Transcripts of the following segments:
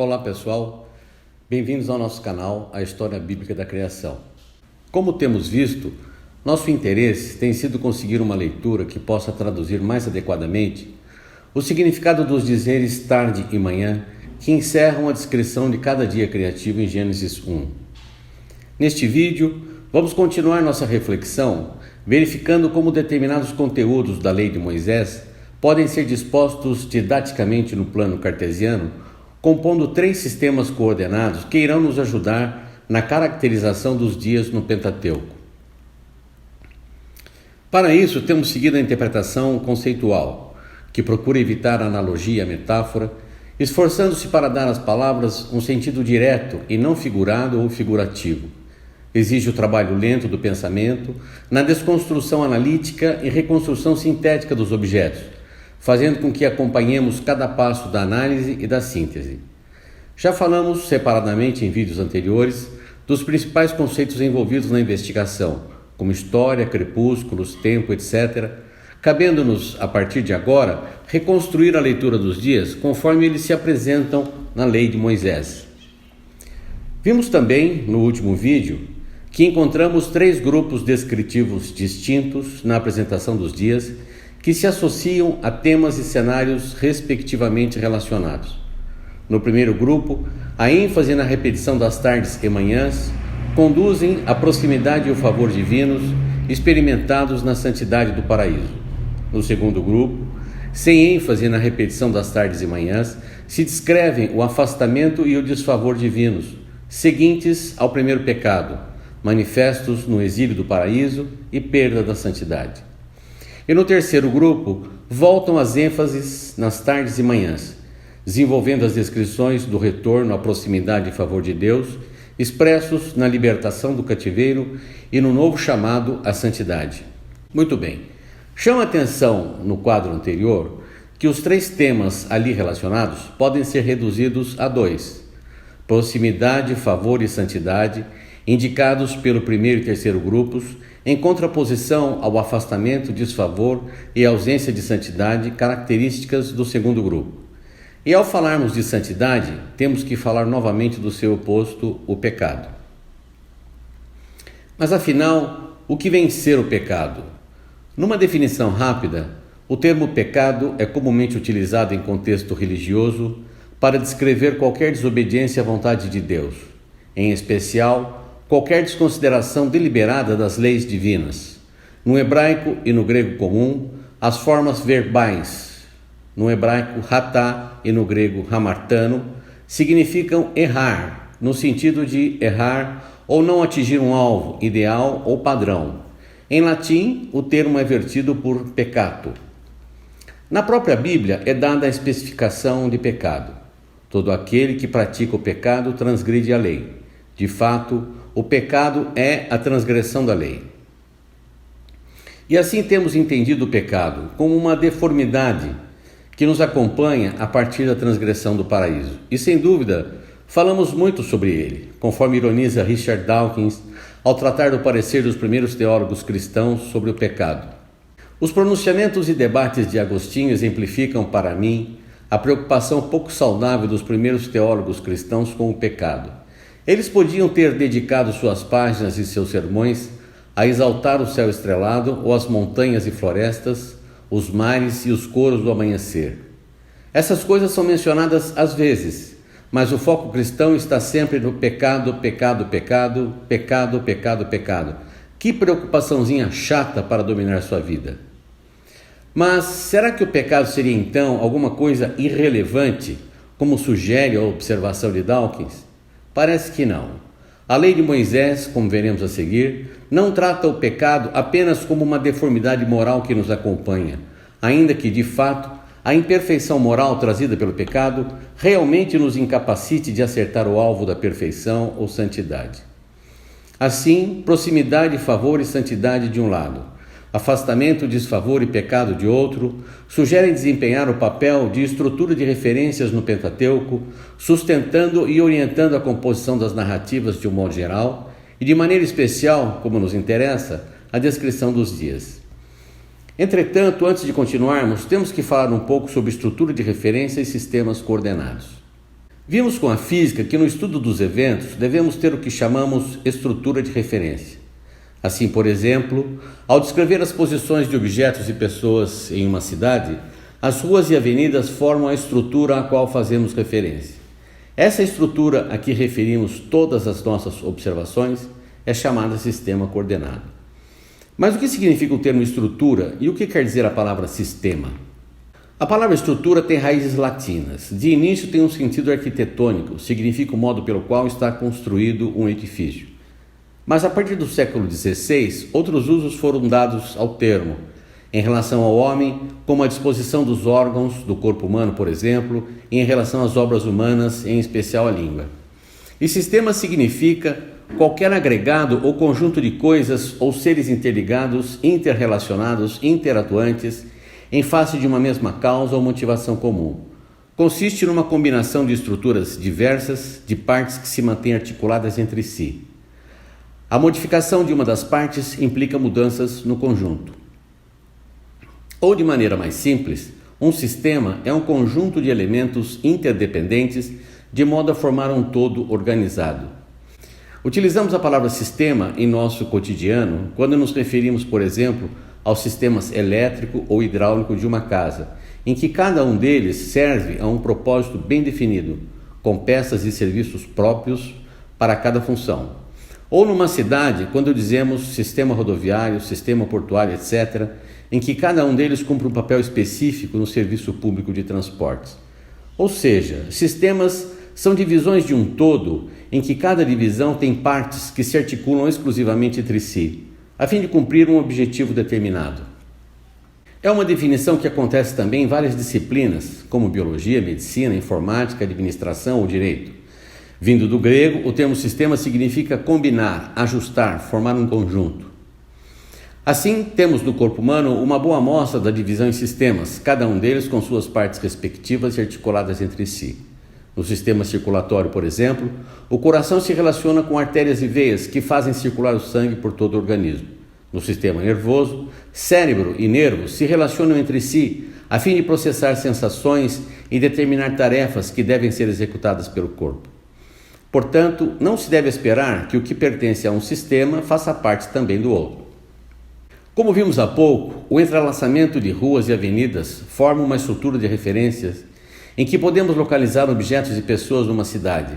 Olá pessoal, bem-vindos ao nosso canal, A História Bíblica da Criação. Como temos visto, nosso interesse tem sido conseguir uma leitura que possa traduzir mais adequadamente o significado dos dizeres tarde e manhã que encerram a descrição de cada dia criativo em Gênesis 1. Neste vídeo, vamos continuar nossa reflexão verificando como determinados conteúdos da lei de Moisés podem ser dispostos didaticamente no plano cartesiano, compondo 3 sistemas coordenados que irão nos ajudar na caracterização dos dias no Pentateuco. Para isso, temos seguido a interpretação conceitual, que procura evitar a analogia e a metáfora, esforçando-se para dar às palavras um sentido direto e não figurado ou figurativo. Exige o trabalho lento do pensamento na desconstrução analítica e reconstrução sintética dos objetos, fazendo com que acompanhemos cada passo da análise e da síntese. Já falamos separadamente em vídeos anteriores dos principais conceitos envolvidos na investigação, como história, crepúsculos, tempo, etc., cabendo-nos, a partir de agora, reconstruir a leitura dos dias conforme eles se apresentam na lei de Moisés. Vimos também, no último vídeo, que encontramos 3 grupos descritivos distintos na apresentação dos dias que se associam a temas e cenários respectivamente relacionados. No primeiro grupo, a ênfase na repetição das tardes e manhãs conduzem à proximidade e o favor divinos experimentados na santidade do paraíso. No segundo grupo, sem ênfase na repetição das tardes e manhãs, se descrevem o afastamento e o desfavor divinos, seguintes ao primeiro pecado, manifestos no exílio do paraíso e perda da santidade. E no terceiro grupo, voltam as ênfases nas tardes e manhãs, desenvolvendo as descrições do retorno à proximidade e favor de Deus, expressos na libertação do cativeiro e no novo chamado à santidade. Muito bem, chama atenção no quadro anterior que os 3 temas ali relacionados podem ser reduzidos a 2: proximidade, favor e santidade, indicados pelo primeiro e terceiro grupos, em contraposição ao afastamento, desfavor e ausência de santidade, características do segundo grupo. E ao falarmos de santidade, temos que falar novamente do seu oposto, o pecado. Mas afinal, o que vem ser o pecado? Numa definição rápida, o termo pecado é comumente utilizado em contexto religioso para descrever qualquer desobediência à vontade de Deus, em especial qualquer desconsideração deliberada das leis divinas. No hebraico e no grego comum, as formas verbais, no hebraico hatá e no grego hamartano, significam errar, no sentido de errar ou não atingir um alvo, ideal ou padrão. Em latim, o termo é vertido por peccato. Na própria Bíblia é dada a especificação de pecado. Todo aquele que pratica o pecado transgride a lei. De fato, o pecado é a transgressão da lei. E assim temos entendido o pecado como uma deformidade que nos acompanha a partir da transgressão do paraíso. E sem dúvida, falamos muito sobre ele, conforme ironiza Richard Dawkins ao tratar do parecer dos primeiros teólogos cristãos sobre o pecado. Os pronunciamentos e debates de Agostinho exemplificam para mim a preocupação pouco saudável dos primeiros teólogos cristãos com o pecado. Eles podiam ter dedicado suas páginas e seus sermões a exaltar o céu estrelado ou as montanhas e florestas, os mares e os coros do amanhecer. Essas coisas são mencionadas às vezes, mas o foco cristão está sempre no pecado, pecado, pecado, pecado, pecado, pecado. Que preocupaçãozinha chata para dominar sua vida. Mas será que o pecado seria então alguma coisa irrelevante, como sugere a observação de Dawkins? Parece que não. A lei de Moisés, como veremos a seguir, não trata o pecado apenas como uma deformidade moral que nos acompanha, ainda que, de fato, a imperfeição moral trazida pelo pecado realmente nos incapacite de acertar o alvo da perfeição ou santidade. Assim, proximidade, favor e santidade de um lado, afastamento, desfavor e pecado de outro, sugerem desempenhar o papel de estrutura de referências no Pentateuco, sustentando e orientando a composição das narrativas de um modo geral e, de maneira especial, como nos interessa, a descrição dos dias. Entretanto, antes de continuarmos, temos que falar um pouco sobre estrutura de referência e sistemas coordenados. Vimos com a física que no estudo dos eventos devemos ter o que chamamos estrutura de referência. Assim, por exemplo, ao descrever as posições de objetos e pessoas em uma cidade, as ruas e avenidas formam a estrutura a qual fazemos referência. Essa estrutura a que referimos todas as nossas observações é chamada sistema coordenado. Mas o que significa o termo estrutura e o que quer dizer a palavra sistema? A palavra estrutura tem raízes latinas. De início tem um sentido arquitetônico, significa o modo pelo qual está construído um edifício. Mas a partir do século XVI, outros usos foram dados ao termo, em relação ao homem, como a disposição dos órgãos do corpo humano, por exemplo, e em relação às obras humanas, em especial a língua. E sistema significa qualquer agregado ou conjunto de coisas ou seres interligados, interrelacionados, interatuantes, em face de uma mesma causa ou motivação comum. Consiste numa combinação de estruturas diversas, de partes que se mantêm articuladas entre si. A modificação de uma das partes implica mudanças no conjunto. Ou de maneira mais simples, um sistema é um conjunto de elementos interdependentes de modo a formar um todo organizado. Utilizamos a palavra sistema em nosso cotidiano quando nos referimos, por exemplo, aos sistemas elétrico ou hidráulico de uma casa, em que cada um deles serve a um propósito bem definido, com peças e serviços próprios para cada função. Ou numa cidade, quando dizemos sistema rodoviário, sistema portuário, etc., em que cada um deles cumpre um papel específico no serviço público de transportes. Ou seja, sistemas são divisões de um todo em que cada divisão tem partes que se articulam exclusivamente entre si, a fim de cumprir um objetivo determinado. É uma definição que acontece também em várias disciplinas, como biologia, medicina, informática, administração ou direito. Vindo do grego, o termo sistema significa combinar, ajustar, formar um conjunto. Assim, temos no corpo humano uma boa amostra da divisão em sistemas, cada um deles com suas partes respectivas e articuladas entre si. No sistema circulatório, por exemplo, o coração se relaciona com artérias e veias que fazem circular o sangue por todo o organismo. No sistema nervoso, cérebro e nervos se relacionam entre si a fim de processar sensações e determinar tarefas que devem ser executadas pelo corpo. Portanto, não se deve esperar que o que pertence a um sistema faça parte também do outro. Como vimos há pouco, o entrelaçamento de ruas e avenidas forma uma estrutura de referências em que podemos localizar objetos e pessoas numa cidade,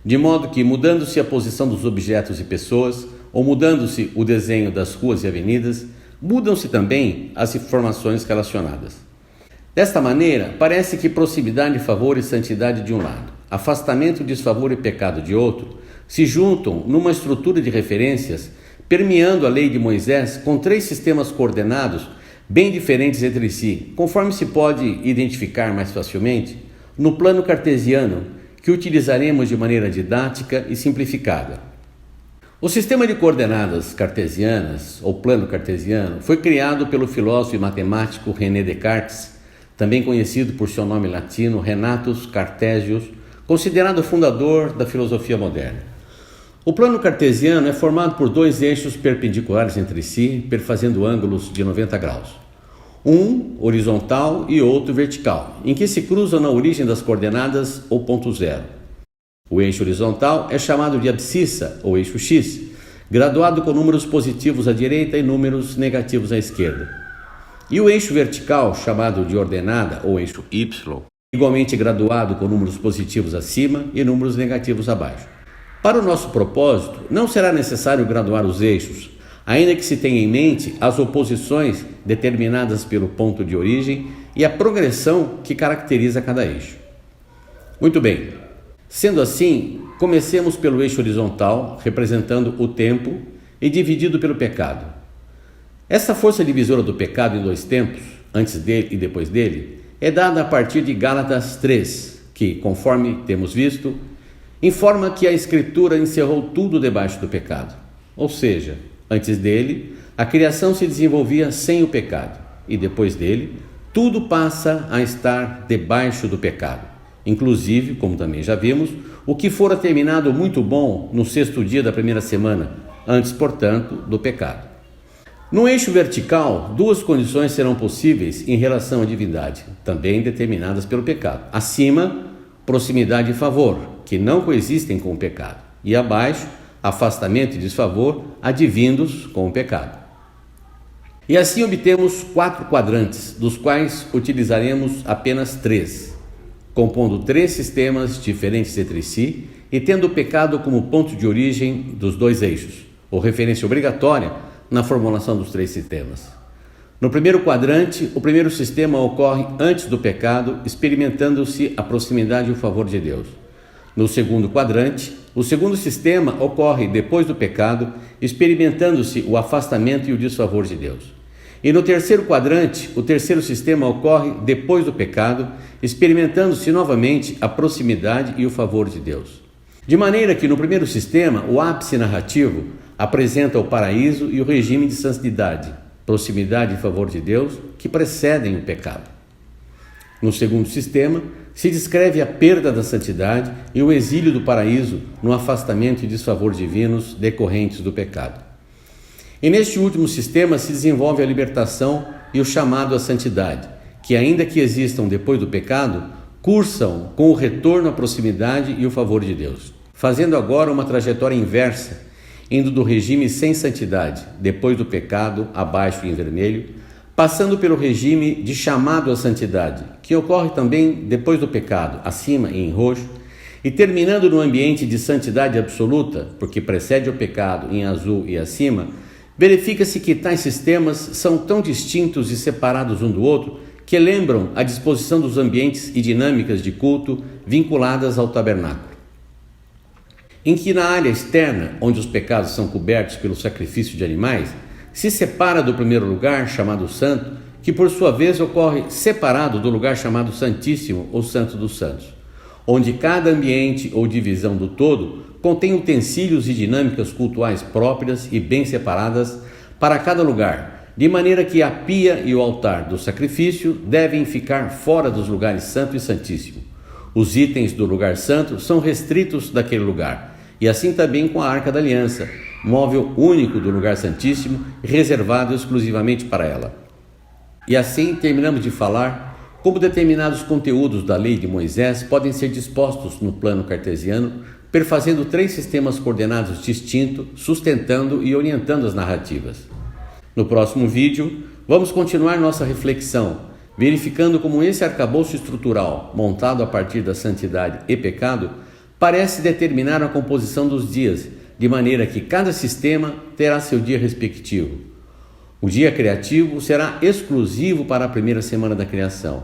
de modo que, mudando-se a posição dos objetos e pessoas, ou mudando-se o desenho das ruas e avenidas, mudam-se também as informações relacionadas. Desta maneira, parece que proximidade, favor e santidade de um lado, afastamento, desfavor e pecado de outro, se juntam numa estrutura de referências, permeando a lei de Moisés com 3 sistemas coordenados bem diferentes entre si, conforme se pode identificar mais facilmente no plano cartesiano, que utilizaremos de maneira didática e simplificada. O sistema de coordenadas cartesianas, ou plano cartesiano, foi criado pelo filósofo e matemático René Descartes, também conhecido por seu nome latino Renatus Cartesius, considerado o fundador da filosofia moderna. O plano cartesiano é formado por 2 eixos perpendiculares entre si, perfazendo ângulos de 90 graus. Um horizontal e outro vertical, em que se cruzam na origem das coordenadas ou ponto zero. O eixo horizontal é chamado de abscissa, ou eixo X, graduado com números positivos à direita e números negativos à esquerda. E o eixo vertical, chamado de ordenada, ou eixo Y, igualmente graduado com números positivos acima e números negativos abaixo. Para o nosso propósito, não será necessário graduar os eixos, ainda que se tenha em mente as oposições determinadas pelo ponto de origem e a progressão que caracteriza cada eixo. Muito bem, sendo assim, comecemos pelo eixo horizontal, representando o tempo, e dividido pelo pecado. Essa força divisora do pecado em 2 tempos, antes dele e depois dele, é dada a partir de Gálatas 3, que, conforme temos visto, informa que a Escritura encerrou tudo debaixo do pecado. Ou seja, antes dele, a criação se desenvolvia sem o pecado, e depois dele, tudo passa a estar debaixo do pecado. Inclusive, como também já vimos, o que fora terminado muito bom no 6º dia da primeira semana, antes, portanto, do pecado. No eixo vertical, 2 condições serão possíveis em relação à divindade, também determinadas pelo pecado. Acima, proximidade e favor, que não coexistem com o pecado. E abaixo, afastamento e desfavor, advindos com o pecado. E assim obtemos 4 quadrantes, dos quais utilizaremos apenas 3, compondo 3 sistemas diferentes entre si e tendo o pecado como ponto de origem dos 2 eixos, ou referência obrigatória na formulação dos 3 sistemas. No primeiro quadrante, o primeiro sistema ocorre antes do pecado, experimentando-se a proximidade e o favor de Deus. No segundo quadrante, o segundo sistema ocorre depois do pecado, experimentando-se o afastamento e o desfavor de Deus. E no terceiro quadrante, o terceiro sistema ocorre depois do pecado, experimentando-se novamente a proximidade e o favor de Deus. De maneira que no primeiro sistema, o ápice narrativo apresenta o paraíso e o regime de santidade, proximidade e favor de Deus que precedem o pecado. No segundo sistema, se descreve a perda da santidade e o exílio do paraíso no afastamento e desfavor divinos decorrentes do pecado. E neste último sistema se desenvolve a libertação e o chamado à santidade, que ainda que existam depois do pecado, cursam com o retorno à proximidade e o favor de Deus, fazendo agora uma trajetória inversa, indo do regime sem santidade, depois do pecado, abaixo em vermelho, passando pelo regime de chamado à santidade, que ocorre também depois do pecado, acima e em roxo, e terminando no ambiente de santidade absoluta, porque precede o pecado em azul e acima, verifica-se que tais sistemas são tão distintos e separados um do outro que lembram a disposição dos ambientes e dinâmicas de culto vinculadas ao tabernáculo. Em que na área externa, onde os pecados são cobertos pelo sacrifício de animais, se separa do primeiro lugar, chamado Santo, que por sua vez ocorre separado do lugar chamado Santíssimo ou Santo dos Santos, onde cada ambiente ou divisão do todo contém utensílios e dinâmicas cultuais próprias e bem separadas para cada lugar, de maneira que a pia e o altar do sacrifício devem ficar fora dos lugares santo e santíssimo. Os itens do lugar santo são restritos daquele lugar, e assim também com a Arca da Aliança, móvel único do lugar santíssimo, reservado exclusivamente para ela. E assim terminamos de falar como determinados conteúdos da lei de Moisés podem ser dispostos no plano cartesiano, perfazendo 3 sistemas coordenados distintos, sustentando e orientando as narrativas. No próximo vídeo, vamos continuar nossa reflexão, verificando como esse arcabouço estrutural, montado a partir da santidade e pecado, parece determinar a composição dos dias, de maneira que cada sistema terá seu dia respectivo. O dia criativo será exclusivo para a primeira semana da criação.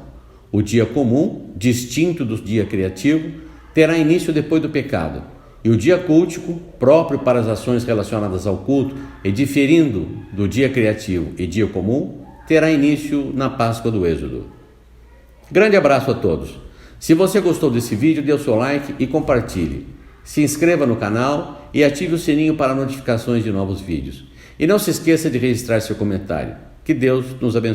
O dia comum, distinto do dia criativo, terá início depois do pecado, e o dia cultico, próprio para as ações relacionadas ao culto e diferindo do dia criativo e dia comum, terá início na Páscoa do Êxodo. Grande abraço a todos. Se você gostou desse vídeo, dê o seu like e compartilhe. Se inscreva no canal e ative o sininho para notificações de novos vídeos. E não se esqueça de registrar seu comentário. Que Deus nos abençoe.